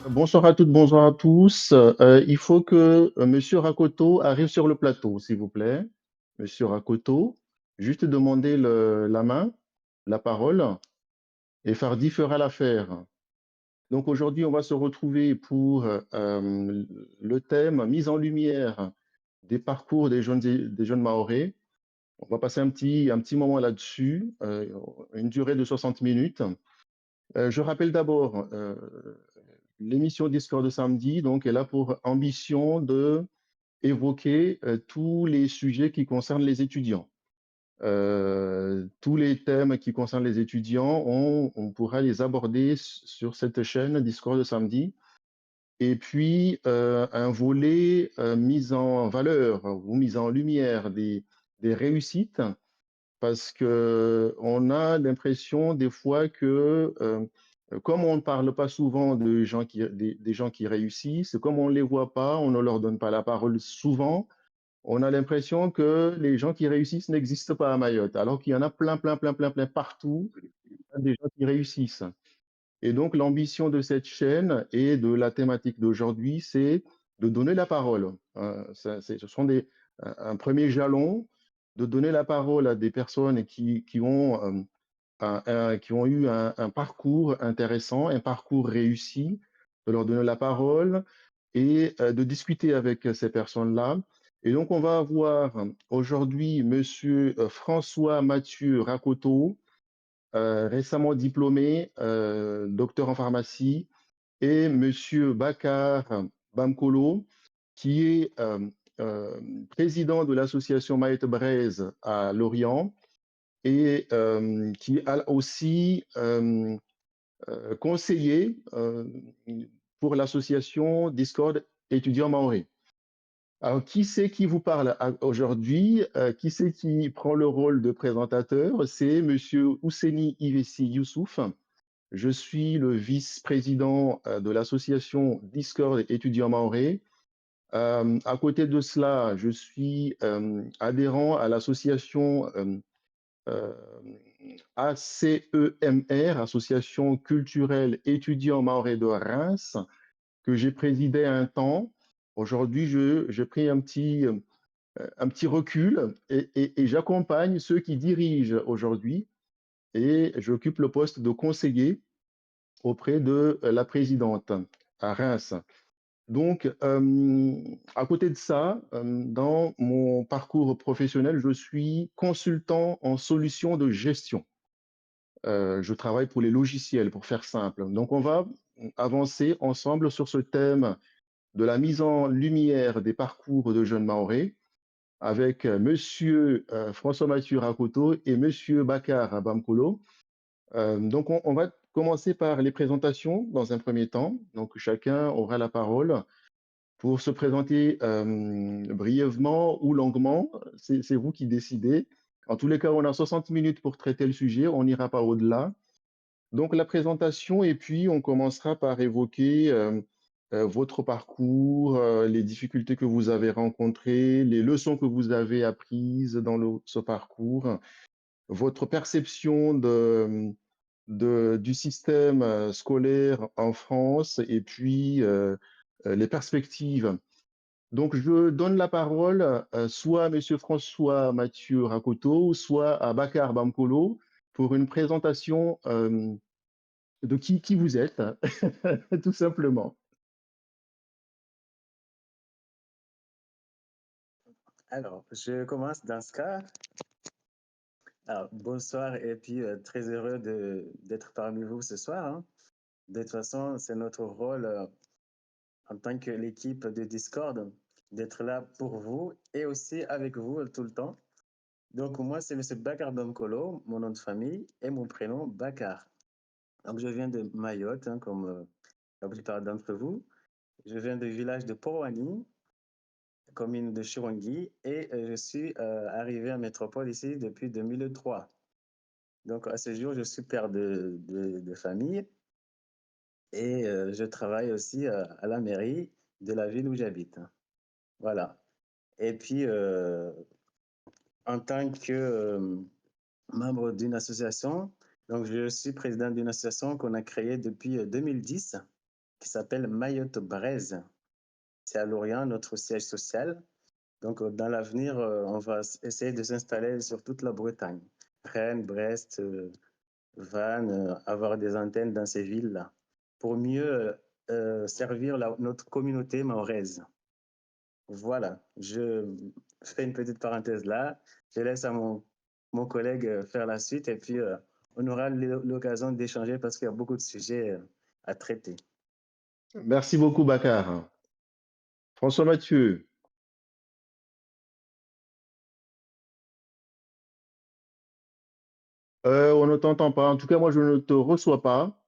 Bonsoir à toutes, bonsoir à tous. Il faut que Monsieur Rakoto arrive sur le plateau, s'il vous plaît. Monsieur Rakoto, juste demander la main, la parole, et Fardy fera l'affaire. Donc aujourd'hui, on va se retrouver pour le thème mise en lumière des parcours des jeunes Mahorais. On va passer un petit moment là-dessus, une durée de 60 minutes. Je rappelle d'abord l'émission Discord de samedi, donc, elle a pour ambition de évoquer tous les sujets qui concernent les étudiants. Tous les thèmes qui concernent les étudiants, on pourra les aborder sur cette chaîne Discord de samedi. Et puis, un volet mise en valeur ou mise en lumière des réussites, parce que on a l'impression des fois que, comme on ne parle pas souvent des gens qui réussissent, comme on ne les voit pas, on ne leur donne pas la parole souvent, on a l'impression que les gens qui réussissent n'existent pas à Mayotte, alors qu'il y en a plein, plein, plein, plein, plein partout, des gens qui réussissent. Et donc, l'ambition de cette chaîne et de la thématique d'aujourd'hui, c'est de donner la parole. Ce sont un premier jalon de donner la parole à des personnes qui ont, qui ont eu un parcours intéressant, un parcours réussi, de leur donner la parole et de discuter avec ces personnes-là. Et donc, on va avoir aujourd'hui Monsieur François Mathieu Rakoto, récemment diplômé, docteur en pharmacie, et Monsieur Bakar Bamkolo, qui est président de l'association Maït Braise à Lorient et qui a aussi conseiller pour l'association Discord étudiants maoris. Alors, qui c'est qui vous parle aujourd'hui? Qui c'est qui prend le rôle de présentateur? C'est Monsieur Ousseni Ivessi Youssouf. Je suis le vice-président de l'association Discord étudiants maoris. À côté de cela, je suis adhérent à l'association euh, ACEMR, Association culturelle étudiants maorais de Reims, que j'ai présidé un temps. Aujourd'hui, j'ai pris un petit recul et j'accompagne ceux qui dirigent aujourd'hui et j'occupe le poste de conseiller auprès de la présidente à Reims. Donc, à côté de ça, dans mon parcours professionnel, je suis consultant en solutions de gestion. Je travaille pour les logiciels, pour faire simple. Donc, on va avancer ensemble sur ce thème de la mise en lumière des parcours de jeunes Mahorais avec Monsieur François Mathieu Rakoto et Monsieur Bakar Bamkolo. Donc, on va commencer par les présentations dans un premier temps. Donc, chacun aura la parole pour se présenter brièvement ou longuement. C'est vous qui décidez. En tous les cas, on a 60 minutes pour traiter le sujet. On n'ira pas au-delà. Donc, la présentation, et puis on commencera par évoquer votre parcours, les difficultés que vous avez rencontrées, les leçons que vous avez apprises dans ce parcours, votre perception du système scolaire en France, et puis les perspectives. Donc, je donne la parole soit à Monsieur François Mathieu Rakoto, soit à Bakar Bamkolo pour une présentation de qui vous êtes, tout simplement. Alors, je commence dans ce cas. Alors, bonsoir et puis très heureux d'être parmi vous ce soir, hein. De toute façon, c'est notre rôle en tant que l'équipe de Discord d'être là pour vous et aussi avec vous tout le temps. Donc, moi, c'est M. Bakar Domkolo, mon nom de famille et mon prénom Bakar. Donc, je viens de Mayotte, hein, comme la plupart d'entre vous. Je viens du village de Porwani, commune de Chirongui, et je suis arrivé en métropole ici depuis 2003. Donc, à ce jour, je suis père de famille et je travaille aussi à la mairie de la ville où j'habite. Voilà. Et puis, en tant que membre d'une association, donc je suis président d'une association qu'on a créée depuis 2010 qui s'appelle Mayotte Braise. C'est à Lorient, notre siège social. Donc, dans l'avenir, on va essayer de s'installer sur toute la Bretagne. Rennes, Brest, Vannes, avoir des antennes dans ces villes-là pour mieux servir notre communauté mahoraise. Voilà, je fais une petite parenthèse là. Je laisse à mon collègue faire la suite et puis on aura l'occasion d'échanger parce qu'il y a beaucoup de sujets à traiter. Merci beaucoup, Bakar. François Mathieu, on ne t'entend pas. En tout cas, moi, je ne te reçois pas.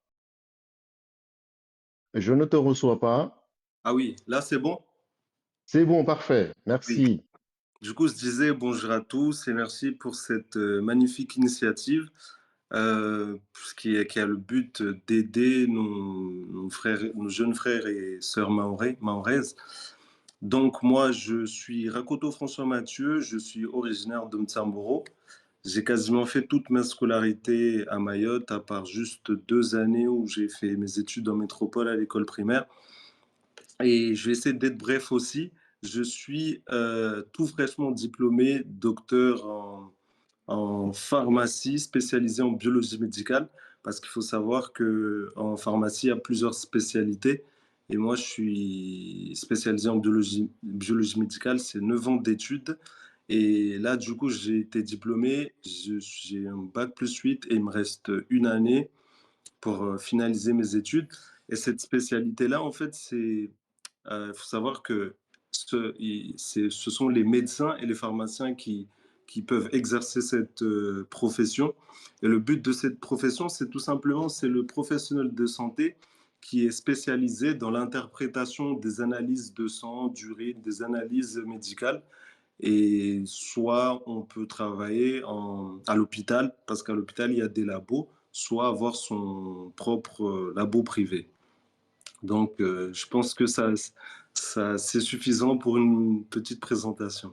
Je ne te reçois pas. Ah oui, là c'est bon? C'est bon, parfait. Oui. Merci. Du coup, je disais bonjour à tous et merci pour cette magnifique initiative qui a le but d'aider nos frères, nos jeunes frères et sœurs mahoraises. Donc moi, je suis Rakoto François Mathieu, je suis originaire de Mtsamboro. J'ai quasiment fait toute ma scolarité à Mayotte, à part juste 2 années où j'ai fait mes études en métropole à l'école primaire. Et je vais essayer d'être bref aussi. Je suis tout fraîchement diplômé docteur en pharmacie spécialisé en biologie médicale parce qu'il faut savoir qu'en pharmacie, il y a plusieurs spécialités. Et moi, je suis spécialisé en biologie médicale, c'est 9 ans d'études. Et là, du coup, j'ai été diplômé, j'ai un bac plus 8 et il me reste 1 année pour finaliser mes études. Et cette spécialité-là, en fait, faut savoir que ce sont les médecins et les pharmaciens qui peuvent exercer cette profession. Et le but de cette profession, c'est tout simplement, c'est le professionnel de santé qui est spécialisé dans l'interprétation des analyses de sang, d'urine, des analyses médicales. Et soit on peut travailler à l'hôpital, parce qu'à l'hôpital, il y a des labos, soit avoir son propre labo privé. Donc, je pense que ça c'est suffisant pour une petite présentation.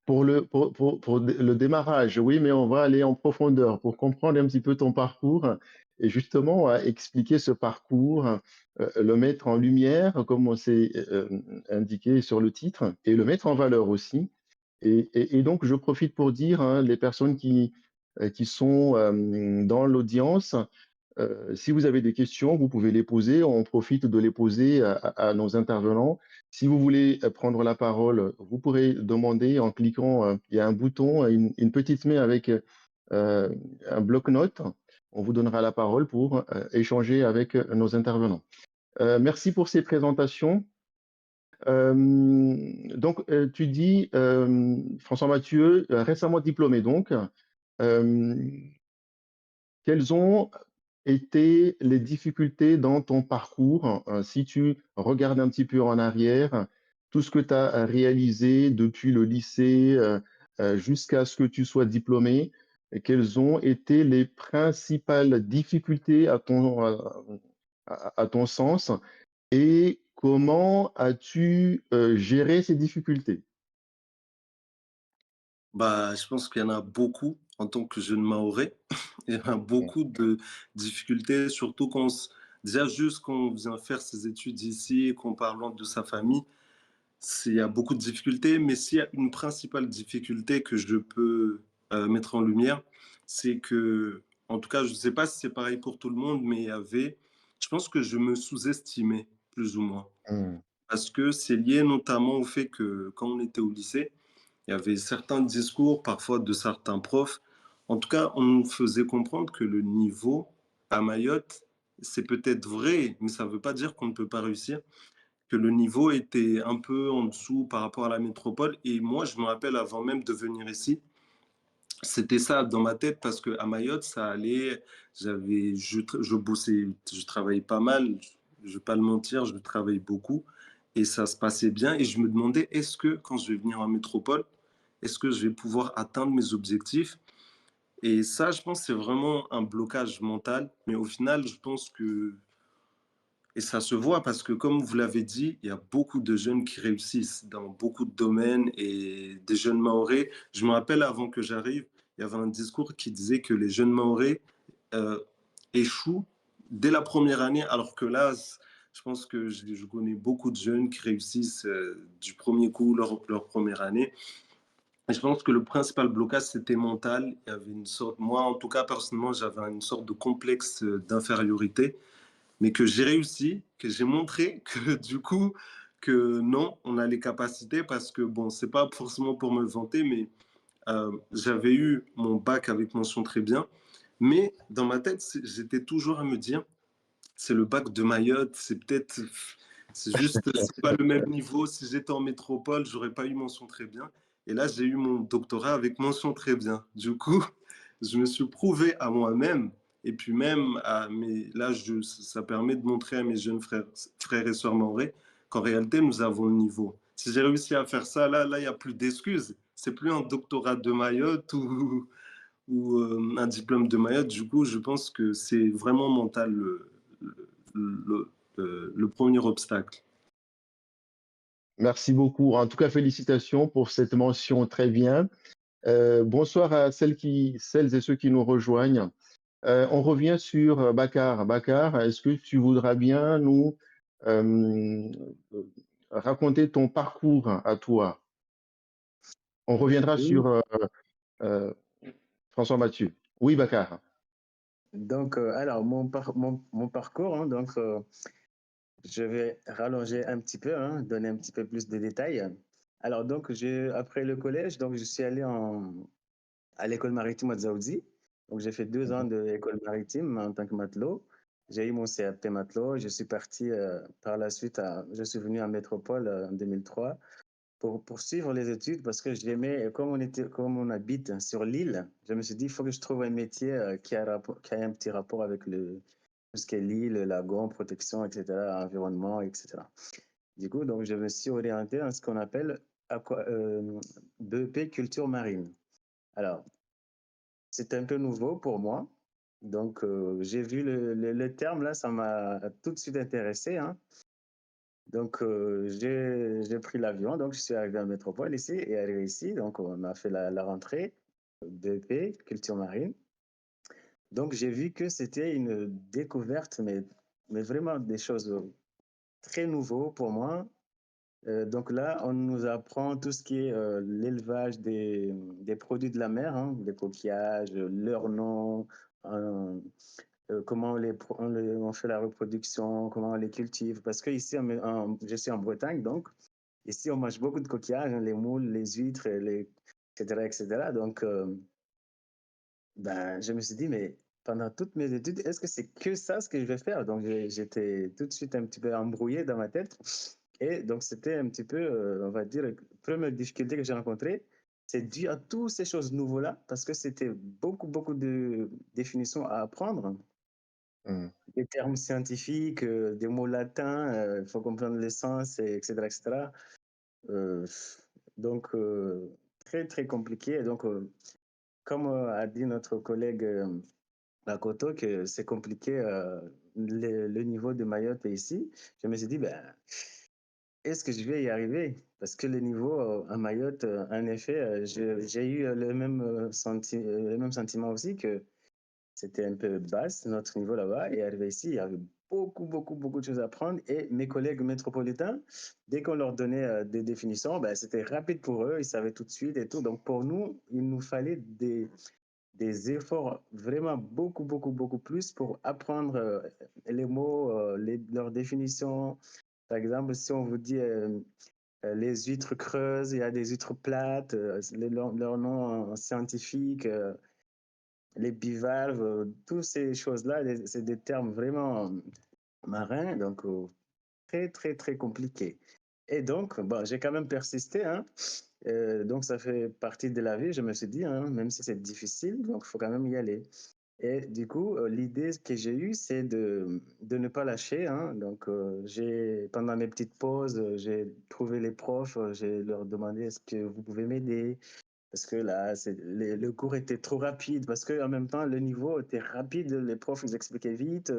Pour le démarrage, oui, mais on va aller en profondeur pour comprendre un petit peu ton parcours et justement expliquer ce parcours, le mettre en lumière, comme on s'est indiqué sur le titre, et le mettre en valeur aussi. Et donc, je profite pour dire, hein, les personnes qui sont dans l'audience, si vous avez des questions, vous pouvez les poser. On profite de les poser à nos intervenants. Si vous voulez prendre la parole, vous pourrez demander en cliquant, il y a un bouton, une petite main avec un bloc-notes. On vous donnera la parole pour échanger avec nos intervenants. Merci pour ces présentations. Tu dis, François Mathieu, récemment diplômé donc, euh, quelles ont été les difficultés dans ton parcours, si tu regardes un petit peu en arrière, tout ce que tu as réalisé depuis le lycée jusqu'à ce que tu sois diplômé, et quelles ont été les principales difficultés à ton sens et comment as-tu géré ces difficultés? Bah, je pense qu'il y en a beaucoup en tant que jeune Mahorais. Il y en a Mm. beaucoup de difficultés, surtout déjà juste quand on vient faire ses études ici, qu'en parlant de sa famille, il y a beaucoup de difficultés, mais s'il y a une principale difficulté que je peux mettre en lumière, c'est que, en tout cas, je ne sais pas si c'est pareil pour tout le monde, mais je pense que je me sous-estimais, plus ou moins. Mm. Parce que c'est lié notamment au fait que quand on était au lycée, il y avait certains discours, parfois de certains profs. En tout cas, on nous faisait comprendre que le niveau à Mayotte, c'est peut-être vrai, mais ça ne veut pas dire qu'on ne peut pas réussir, que le niveau était un peu en dessous par rapport à la métropole. Et moi, je me rappelle avant même de venir ici, c'était ça dans ma tête parce que à Mayotte, ça allait. Je bossais, je travaillais pas mal. Je vais pas le mentir, je travaillais beaucoup et ça se passait bien. Et je me demandais, est-ce que quand je vais venir en métropole, est-ce que je vais pouvoir atteindre mes objectifs? Et ça, je pense, c'est vraiment un blocage mental. Mais au final, je pense que et ça se voit parce que, comme vous l'avez dit, il y a beaucoup de jeunes qui réussissent dans beaucoup de domaines et des jeunes Mahorais. Je me rappelle, avant que j'arrive, il y avait un discours qui disait que les jeunes Mahorais euh, échouent dès la première année, alors que là, je pense que je connais beaucoup de jeunes qui réussissent du premier coup leur première année. Et je pense que le principal blocage, c'était mental. Il y avait une sorte, moi, en tout cas, personnellement, j'avais une sorte de complexe d'infériorité, mais que j'ai réussi, que j'ai montré que du coup, que non, on a les capacités parce que, bon, c'est pas forcément pour me vanter, mais j'avais eu mon bac avec mention très bien. Mais dans ma tête, j'étais toujours à me dire, c'est le bac de Mayotte, c'est peut-être, c'est juste, c'est pas le même niveau. Si j'étais en métropole, j'aurais pas eu mention très bien. Et là, j'ai eu mon doctorat avec mention très bien. Du coup, je me suis prouvé à moi-même. Et puis même, là, ça permet de montrer à mes jeunes frères et sœurs maorais qu'en réalité, nous avons le niveau. Si j'ai réussi à faire ça, là, il n'y a plus d'excuses. C'est plus un doctorat de Mayotte ou un diplôme de Mayotte. Du coup, je pense que c'est vraiment mental le, le premier obstacle. Merci beaucoup. En tout cas, félicitations pour cette mention très bien. Bonsoir à celles et ceux qui nous rejoignent. On revient sur Bakar. Bakar, est-ce que tu voudras bien nous euh, raconter ton parcours à toi? On reviendra Oui. sur euh, François Mathieu. Oui, Bakar. Donc, alors, mon parcours, hein, donc, je vais rallonger un petit peu, hein, donner un petit peu plus de détails. Alors, donc, après le collège, donc, je suis allé à l'école maritime à Dzaoudzi. Donc, j'ai fait 2 ans d'école maritime en tant que matelot. J'ai eu mon CAP matelot. Je suis parti par la suite, je suis venu à Métropole en 2003 pour poursuivre les études parce que j'aimais, comme on habite sur l'île, je me suis dit, il faut que je trouve un métier qui a un petit rapport avec tout ce qui est l'île, le lagon, protection, etc., environnement, etc. Du coup, donc, je me suis orienté dans ce qu'on appelle BEP culture marine. Alors, c'est un peu nouveau pour moi. Donc, j'ai vu le terme là, ça m'a tout de suite intéressé, hein. Donc, j'ai pris l'avion. Donc, je suis arrivé à Métropole ici et arrivé ici. Donc, on a fait la rentrée BP, culture marine. Donc, j'ai vu que c'était une découverte, mais vraiment des choses très nouveaux pour moi. Donc là, on nous apprend tout ce qui est l'élevage des produits de la mer, hein, des coquillages, leurs noms, euh, comment on fait la reproduction, comment on les cultive. Parce que ici, je suis en Bretagne, donc ici, on mange beaucoup de coquillages, hein, les moules, les huîtres, etc., etc. Donc, ben, je me suis dit, mais pendant toutes mes études, est-ce que c'est que ça ce que je vais faire? Donc, j'étais tout de suite un petit peu embrouillé dans ma tête. Et donc, c'était un petit peu, on va dire, la première difficulté que j'ai rencontrée. C'est dû à toutes ces choses nouveaux-là, parce que c'était beaucoup, beaucoup de définitions à apprendre, Mm. des termes scientifiques, des mots latins, il faut comprendre les sens, etc., etc. Euh, donc, très, très compliqué. Et donc, comme a dit notre collègue Makoto, que c'est compliqué le niveau de Mayotte ici, je me suis dit, ben, est-ce que je vais y arriver? Parce que le niveau à Mayotte, en effet, j'ai eu le même sentiment aussi que c'était un peu basse, notre niveau là-bas. Et arrivé ici, il y avait beaucoup, beaucoup, beaucoup de choses à apprendre. Et mes collègues métropolitains, dès qu'on leur donnait des définitions, ben, c'était rapide pour eux, ils savaient tout de suite et tout. Donc pour nous, il nous fallait des efforts vraiment beaucoup, beaucoup, beaucoup plus pour apprendre les mots, leurs définitions. Par exemple, si on vous dit les huîtres creuses, il y a des huîtres plates, leur nom scientifique, les bivalves, toutes ces choses-là, c'est des termes vraiment marins, donc très, très, très compliqués. Et donc, bon, j'ai quand même persisté, hein. Donc, ça fait partie de la vie, je me suis dit, hein, même si c'est difficile, donc il faut quand même y aller. Et du coup, l'idée que j'ai eue, c'est de ne pas lâcher, hein. Donc, pendant mes petites pauses, j'ai trouvé les profs, j'ai leur demandé est-ce que vous pouvez m'aider? Parce que là, le cours était trop rapide, parce qu'en même temps, le niveau était rapide, les profs ils expliquaient vite.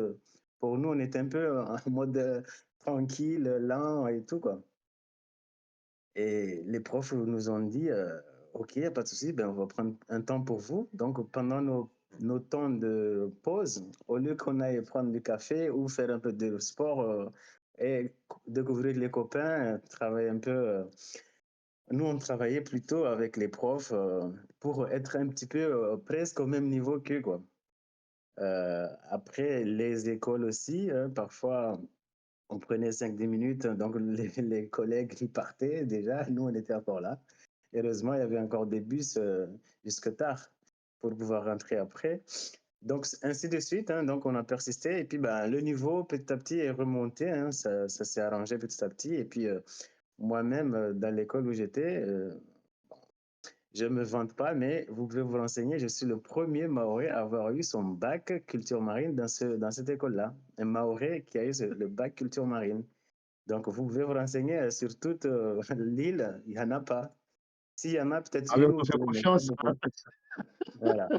Pour nous, on était un peu en mode tranquille, lent et tout, quoi. Et les profs nous ont dit, OK, y a pas de souci, ben, on va prendre un temps pour vous. Donc, pendant nos temps de pause, au lieu qu'on aille prendre du café ou faire un peu de sport et découvrir les copains, travailler un peu. Nous, on travaillait plutôt avec les profs pour être un petit peu presque au même niveau qu'eux, quoi. Après, les écoles aussi, hein, parfois, on prenait 5-10 minutes, donc les collègues ils partaient déjà, nous, on était encore là. Heureusement, il y avait encore des bus jusque tard pour pouvoir rentrer après. Donc, ainsi de suite, hein, donc on a persisté, et puis ben, le niveau petit à petit est remonté, hein, ça s'est arrangé petit à petit, et puis moi-même, dans l'école où j'étais, je ne me vante pas, mais vous pouvez vous renseigner, je suis le premier Maoré à avoir eu son bac culture marine dans cette école-là. Un Maoré qui a eu le bac culture marine. Donc, vous pouvez vous renseigner sur toute l'île, il n'y en a pas. S'il y en a, peut-être Ah, mais une on ou te fait deux, mais pas confiance, hein. beaucoup. Voilà.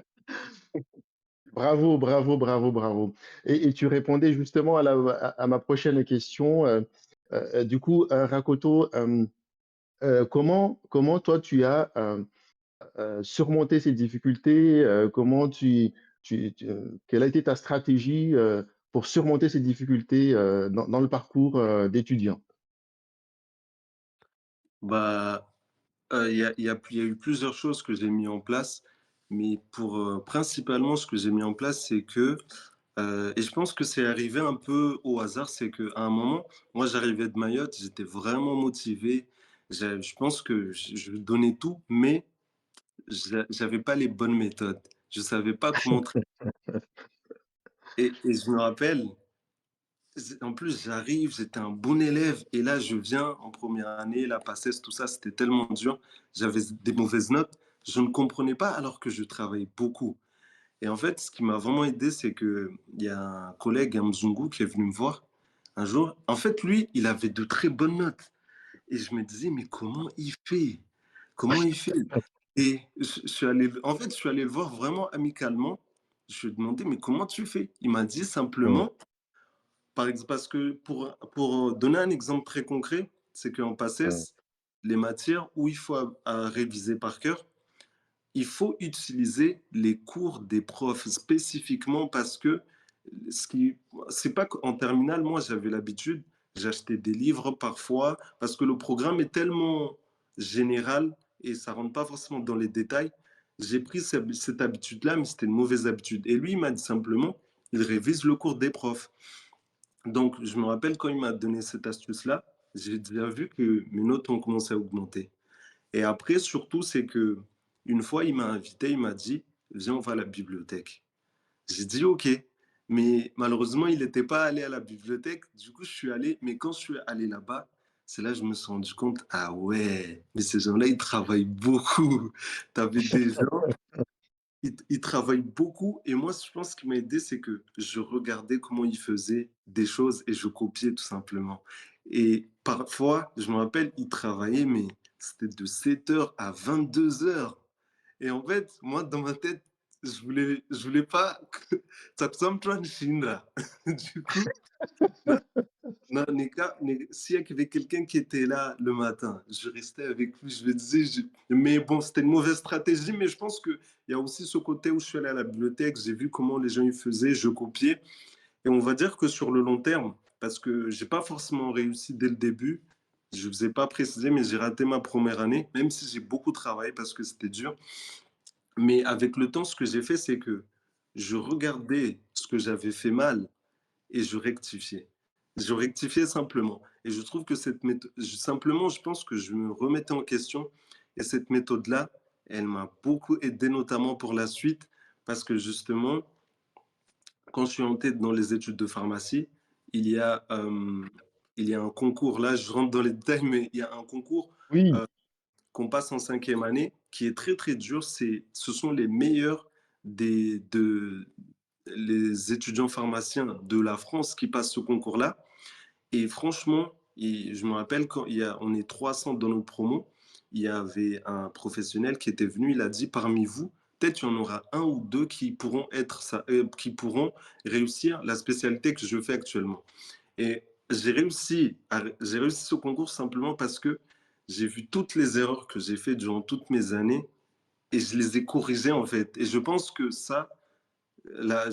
Bravo, bravo, bravo, bravo. Et tu répondais justement à ma prochaine question. Du coup, Rakoto, comment toi tu as surmonté ces difficultés? Quelle a été ta stratégie pour surmonter ces difficultés dans le parcours d'étudiant? Bah, il y a eu plusieurs choses que j'ai mis en place, mais principalement, ce que j'ai mis en place, c'est que, et je pense que c'est arrivé un peu au hasard, c'est qu'à un moment, moi, j'arrivais de Mayotte, j'étais vraiment motivé. Je pense que je donnais tout, mais j'avais pas les bonnes méthodes. Je savais pas comment et je me rappelle, en plus, j'arrive, j'étais un bon élève et là, je viens en première année, la PACES, tout ça, c'était tellement dur. J'avais des mauvaises notes. Je ne comprenais pas alors que je travaillais beaucoup. Et en fait, ce qui m'a vraiment aidé, c'est qu'il y a un collègue, un Mzungu, qui est venu me voir un jour. En fait, lui, il avait de très bonnes notes. Et je me disais, mais comment il fait? Comment il fait? Et je suis allé, en fait, je suis allé le voir vraiment amicalement. Je lui ai demandé, mais comment tu fais? Il m'a dit Mm, simplement, parce que pour donner un exemple très concret, c'est qu'en mm, PACES, les matières où il faut réviser par cœur, il faut utiliser les cours des profs spécifiquement parce que ce qui, c'est pas qu'en terminale, moi j'avais l'habitude, j'achetais des livres parfois parce que le programme est tellement général et ça rentre pas forcément dans les détails. J'ai pris cette habitude-là, mais c'était une mauvaise habitude. Et lui, il m'a dit simplement, il révise le cours des profs. Donc, je me rappelle quand il m'a donné cette astuce-là, j'ai déjà vu que mes notes ont commencé à augmenter. Et après, surtout, c'est que une fois, il m'a invité, il m'a dit, viens, on va à la bibliothèque. J'ai dit, OK. Mais malheureusement, il n'était pas allé à la bibliothèque. Du coup, je suis allé. Mais quand je suis allé là-bas, c'est là que je me suis rendu compte, ah ouais, mais ces gens-là, ils travaillent beaucoup. Tu avais des gens il travaille beaucoup et moi, je pense ce qui m'a aidé, c'est que je regardais comment il faisait des choses et je copiais tout simplement. Et parfois, je me rappelle, il travaillait, mais c'était de 7 heures à 22 heures. Et en fait, moi, dans ma tête, je voulais pas que ça me soit Shinra. Du coup, non, s'il y avait quelqu'un qui était là le matin, je restais avec lui, je le disais, mais bon, c'était une mauvaise stratégie, mais je pense qu'il y a aussi ce côté où je suis allé à la bibliothèque, j'ai vu comment les gens y faisaient, je copiais, et on va dire que sur le long terme, parce que j'ai pas forcément réussi dès le début, je ne vous ai pas précisé, mais j'ai raté ma première année, même si j'ai beaucoup travaillé parce que c'était dur, mais avec le temps, ce que j'ai fait, c'est que je regardais ce que j'avais fait mal et je rectifiais. Je rectifiais simplement. Et je trouve que cette méthode, simplement, je pense que je me remettais en question. Et cette méthode-là, elle m'a beaucoup aidé, notamment pour la suite, parce que justement, quand je suis entré dans les études de pharmacie, il y a, euh, il y a un concours, là je rentre dans les détails, mais il y a un concours oui, qu'on passe en 5e année qui est très très dur. Ce sont les meilleurs les étudiants pharmaciens de la France qui passent ce concours-là. Et franchement, je me rappelle quand on est 300 dans notre promo, il y avait un professionnel qui était venu, il a dit parmi vous, peut-être il y en aura un ou deux qui pourront qui pourront réussir la spécialité que je fais actuellement. Et j'ai réussi ce concours simplement parce que j'ai vu toutes les erreurs que j'ai faites durant toutes mes années et je les ai corrigées en fait. Et je pense que ça, Là,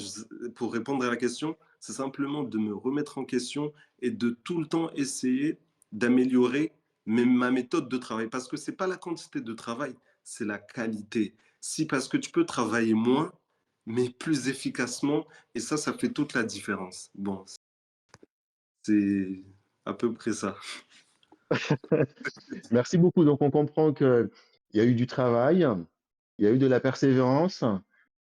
pour répondre à la question, c'est simplement de me remettre en question et de tout le temps essayer d'améliorer ma méthode de travail. Parce que c'est pas la quantité de travail, c'est la qualité. Si, parce que tu peux travailler moins, mais plus efficacement, et ça fait toute la différence. Bon, c'est à peu près ça. Merci beaucoup. Donc, on comprend qu'il y a eu du travail, il y a eu de la persévérance,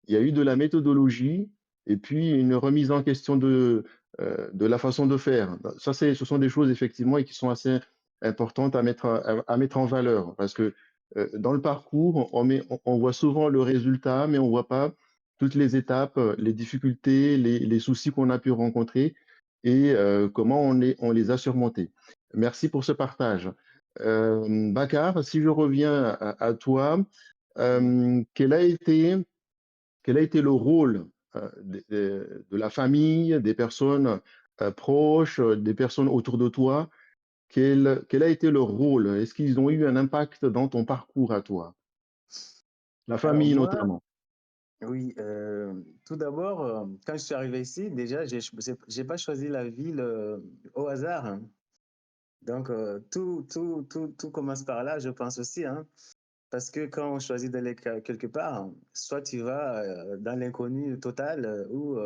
il y a eu de la méthodologie et puis une remise en question de la façon de faire. Ça, ce sont des choses effectivement et qui sont assez importantes à mettre en valeur parce que dans le parcours, on voit souvent le résultat, mais on ne voit pas toutes les étapes, les difficultés, les soucis qu'on a pu rencontrer et comment on les a surmontés. Merci pour ce partage. Bakar, si je reviens à toi, quel a été le rôle de la famille, des personnes proches, des personnes autour de toi? Quel a été leur rôle? Est-ce qu'ils ont eu un impact dans ton parcours à toi? La Alors famille moi, notamment. oui, tout d'abord, quand je suis arrivé ici, déjà, j'ai pas choisi la ville au hasard, hein. Donc, tout commence par là, je pense aussi, hein. Parce que quand on choisit d'aller quelque part, soit tu vas dans l'inconnu total, ou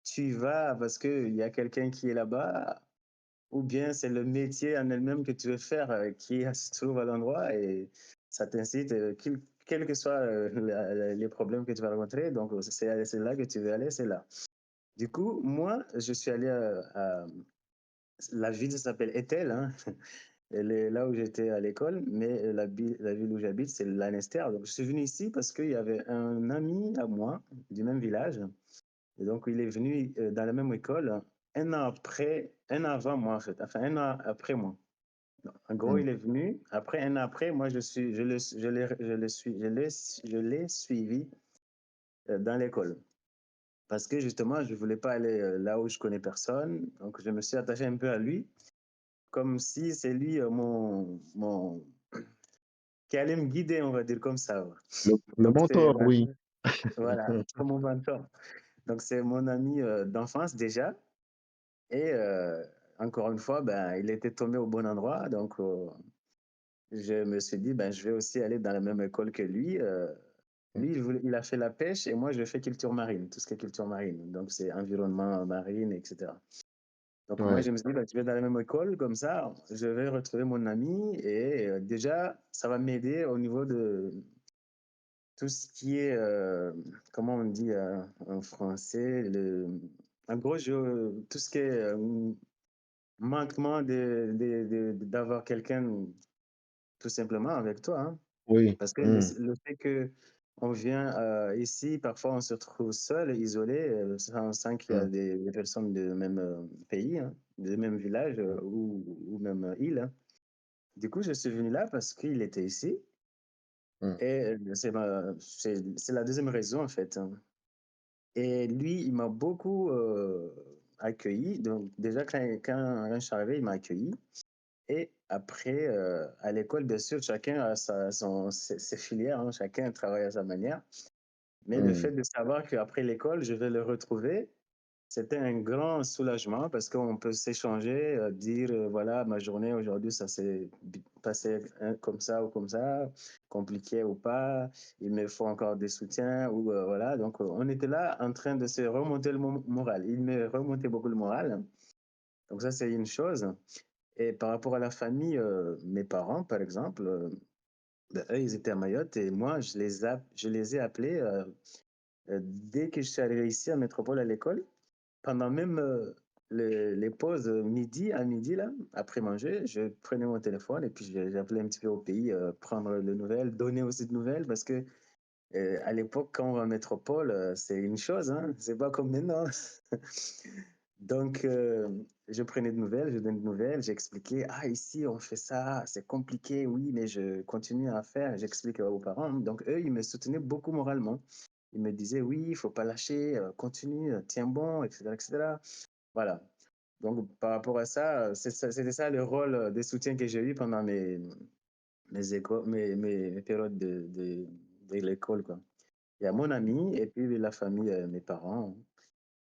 tu y vas parce qu'il y a quelqu'un qui est là-bas, ou bien c'est le métier en elle-même que tu veux faire qui se trouve à l'endroit et ça t'incite, quels que soient les problèmes que tu vas rencontrer. Donc, c'est là que tu veux aller, c'est là. Du coup, moi, je suis allé la ville s'appelle Etel, hein. Elle est là où j'étais à l'école, mais la ville où j'habite, c'est Lanester. Donc, je suis venu ici parce qu'il y avait un ami à moi du même village. Et donc, il est venu dans la même école un an après, un an avant moi, en fait. Enfin, un an après moi. En gros, Mm, il est venu. Après, un an après, moi, je l'ai suivi dans l'école. Parce que justement, je ne voulais pas aller là où je connais personne. Donc, je me suis attaché un peu à lui, comme si c'est lui qui allait me guider, on va dire comme ça. Ouais. le Donc, c'est mentor, oui. voilà, comme mon mentor. Donc, c'est mon ami d'enfance déjà. Et encore une fois, ben, il était tombé au bon endroit. Donc, je me suis dit, ben, je vais aussi aller dans la même école que lui. Lui, il a fait la pêche et moi, je fais culture marine, tout ce qui est culture marine. Donc, c'est environnement marine, etc. Donc, moi, Ouais. je me suis dit, ben, je vais dans la même école, comme ça, je vais retrouver mon ami et déjà, ça va m'aider au niveau de tout ce qui est, comment on dit en français, en gros, tout ce qui est manquement d'avoir quelqu'un tout simplement avec toi, hein. Oui. Parce que Mm, le fait que on vient ici, parfois on se retrouve seul, isolé, sans qu'il y a mm, des personnes du même pays, hein, du même village ou même île, hein. Du coup, je suis venu là parce qu'il était ici mm, et c'est la deuxième raison en fait, hein. Et lui, il m'a beaucoup accueilli. Donc déjà, quand je suis arrivé, il m'a accueilli. Et après, à l'école, bien sûr, chacun a ses filières, hein, chacun travaille à sa manière. Mais le mm. fait de savoir qu'après l'école, je vais le retrouver, c'était un grand soulagement parce qu'on peut s'échanger, dire, voilà, ma journée aujourd'hui, ça s'est passé comme ça ou comme ça, compliqué ou pas, il me faut encore des soutiens ou voilà. Donc, on était là en train de se remonter le moral. Il me remontait beaucoup le moral. Donc, ça, c'est une chose. Et par rapport à la famille, mes parents, par exemple, ben, eux, ils étaient à Mayotte et moi, je les ai appelés dès que je suis arrivé ici à Métropole à l'école. Pendant même les pauses midi, à midi, là, après manger, je prenais mon téléphone et puis j'appelais un petit peu au pays, prendre les nouvelles, donner aussi de nouvelles parce que à l'époque, quand on va en métropole, c'est une chose, hein, c'est pas comme maintenant. Donc, je prenais de nouvelles, je donnais de nouvelles, j'expliquais, ah, ici, on fait ça, c'est compliqué, oui, mais je continue à faire, j'explique aux parents. Donc, eux, ils me soutenaient beaucoup moralement. Ils me disaient, oui, il faut pas lâcher, continue, tiens bon, etc., etc. Voilà. Donc, par rapport à ça, c'était ça le rôle de soutien que j'ai eu pendant mes périodes de l'école, quoi. Il y a mon ami et puis la famille, mes parents.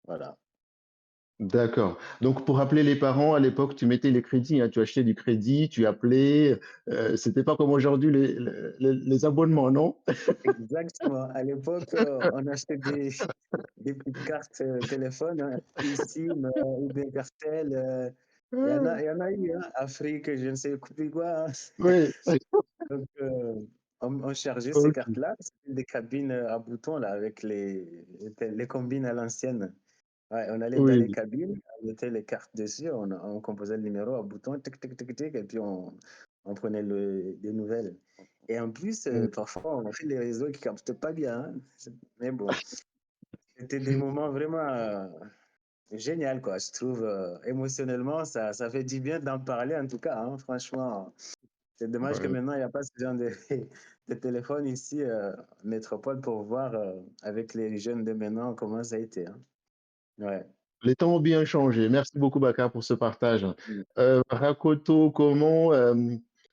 Voilà. D'accord. Donc pour appeler les parents, à l'époque, tu mettais les crédits, hein, tu achetais du crédit, tu appelais, c'était pas comme aujourd'hui les abonnements, non? Exactement. À l'époque, on achetait des petites cartes téléphone, hein, eSIM ou bien Cartel. Il y en a eu, hein, Afrique, je ne sais plus quoi, hein. Oui, Donc, on chargeait ces OK, cartes-là. C'était des cabines à boutons là, avec les combines à l'ancienne. Ouais, on allait dans les oui, cabines, on mettait les cartes dessus, on composait le numéro à bouton, tic, tic, tic, tic, et puis on prenait des nouvelles. Et en plus, mmh, parfois, on avait les réseaux qui captent pas bien, hein. Mais bon, c'était des moments vraiment géniaux, quoi. Je trouve, émotionnellement, ça fait du bien d'en parler, en tout cas, hein, franchement. C'est dommage que ouais. maintenant, il n'y a pas ce genre de, de téléphone ici, en métropole, pour voir avec les jeunes de maintenant comment ça a été, hein. Ouais. Les temps ont bien changé. Merci beaucoup, Bakar, pour ce partage. Mm. Rakoto, comment,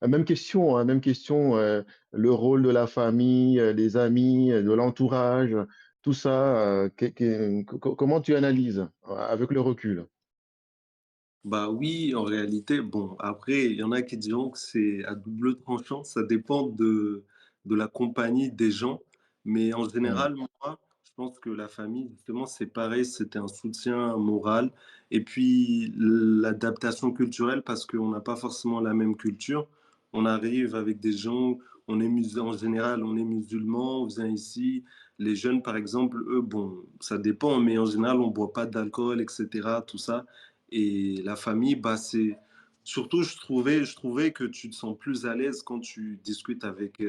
même question, le rôle de la famille, des amis, de l'entourage, tout ça, comment tu analyses avec le recul? Bah oui, en réalité, bon, après, il y en a qui diront que c'est à double tranchant, ça dépend de la compagnie des gens. Mais en Mm, général, moi, je pense que la famille, justement, c'est pareil, c'était un soutien moral. Et puis, l'adaptation culturelle, parce qu'on n'a pas forcément la même culture. On arrive avec des gens, en général, on est musulmans, on vient ici. Les jeunes, par exemple, eux, bon, ça dépend, mais en général, on boit pas d'alcool, etc., tout ça. Et la famille, bah, c'est surtout, je trouvais que tu te sens plus à l'aise quand tu discutes avec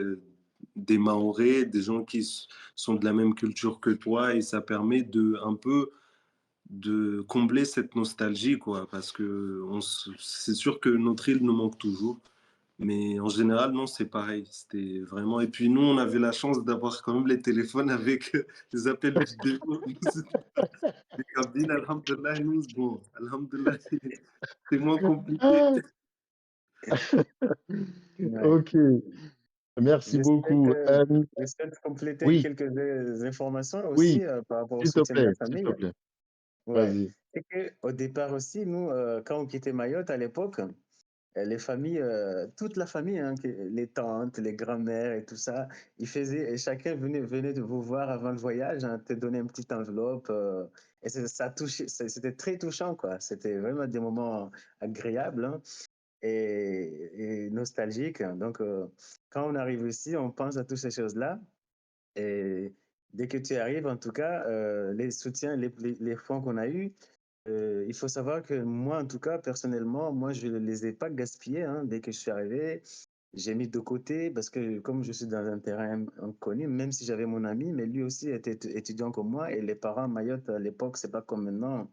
des Mahorais, des gens qui sont de la même culture que toi, et ça permet de un peu de combler cette nostalgie, quoi, parce que c'est sûr que notre île nous manque toujours. Mais en général, non, c'est pareil. C'était vraiment. Et puis nous, on avait la chance d'avoir quand même les téléphones avec les appels vidéo. Les cabines, Alhamdulillah, nous, bon, Alhamdulillah, c'est moins compliqué. Ah, Ouais. OK, merci J'essaie beaucoup. que, j'essaie de compléter Oui, quelques informations oui, aussi par rapport au s'il te soutien de la plaît, s'il te famille. plaît. Ouais. Vas-y. C'est que au départ aussi, nous, quand on quittait Mayotte à l'époque, les familles, toute la famille, hein, les tantes, les grands-mères et tout ça, et chacun venait de vous voir avant le voyage, hein, te donner une petite enveloppe. Et ça touchait, c'était très touchant, quoi. C'était vraiment des moments agréables, hein, et nostalgiques. Donc, quand on arrive ici, on pense à toutes ces choses-là. Et dès que tu arrives, en tout cas, les soutiens, les fonds qu'on a eus, il faut savoir que moi, en tout cas, personnellement, moi, je ne les ai pas gaspillés, hein. Dès que je suis arrivé, j'ai mis de côté parce que comme je suis dans un terrain inconnu, même si j'avais mon ami, mais lui aussi était étudiant comme moi et les parents à Mayotte à l'époque, c'est pas comme maintenant.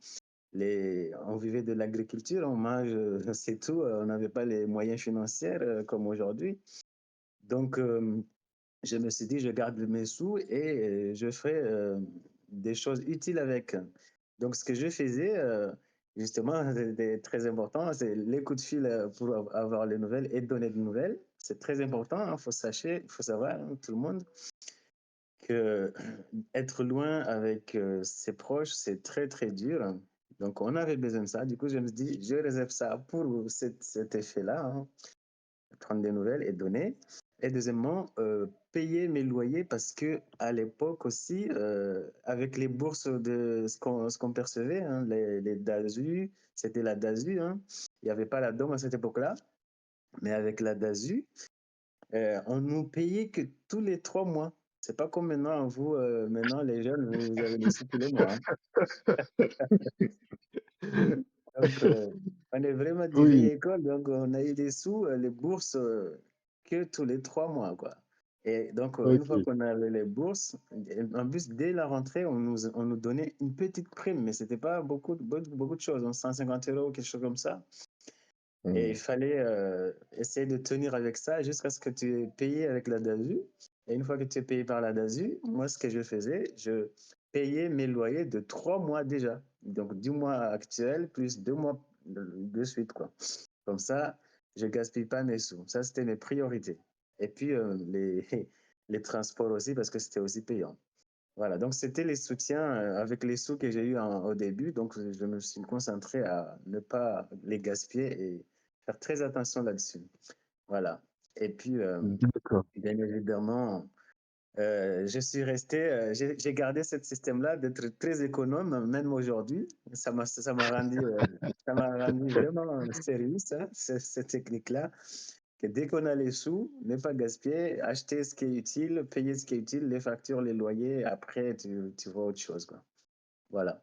On vivait de l'agriculture, on mange, c'est tout. On n'avait pas les moyens financiers comme aujourd'hui. Donc, je me suis dit, je garde mes sous et je ferai des choses utiles avec. Donc, ce que je faisais, justement, c'était très important, c'est les coups de fil pour avoir les nouvelles et donner des nouvelles. C'est très important, il faut savoir, hein, tout le monde, que être loin avec ses proches, c'est très, très dur. Donc, on avait besoin de ça. Du coup, je me suis dit, je réserve ça pour cet effet-là, hein, prendre des nouvelles et donner. Et deuxièmement, payer mes loyers parce que à l'époque aussi, avec les bourses de ce qu'on percevait, hein, les DASU, c'était la DASU, hein. Il n'y avait pas la DOM à cette époque-là, mais avec la DASU, on nous payait que tous les 3 mois. C'est pas comme maintenant, vous, maintenant, les jeunes, vous avez les sous tous les mois, hein. Donc, on est vraiment du vieille Oui, école, donc on a eu des sous, les bourses, que tous les 3 mois, quoi. Et donc, une fois OK. qu'on avait les bourses, en plus, dès la rentrée, on nous donnait une petite prime, mais c'était pas beaucoup de choses, hein, 150 € quelque chose comme ça. Et il Mmh. fallait essayer de tenir avec ça jusqu'à ce que tu aies payé avec la DASU. Et une fois que tu es payé par la DASU, moi, ce que je faisais, je payais mes loyers de 3 mois déjà. Donc, du mois actuel plus 2 mois de suite, quoi. Comme ça, je ne gaspille pas mes sous. Ça, c'était mes priorités. Et puis, les transports aussi, parce que c'était aussi payant. Voilà, donc c'était les soutiens avec les sous que j'ai eu au début. Donc, je me suis concentré à ne pas les gaspiller et faire très attention là-dessus. Voilà. Et puis, D'accord. bien évidemment, je suis resté, j'ai gardé ce système-là d'être très économe, même aujourd'hui. Ça m'a rendu vraiment sérieux, ça, cette technique-là. Que dès qu'on a les sous, ne pas gaspiller, acheter ce qui est utile, payer ce qui est utile, les factures, les loyers, après, tu vois autre chose, quoi. Voilà.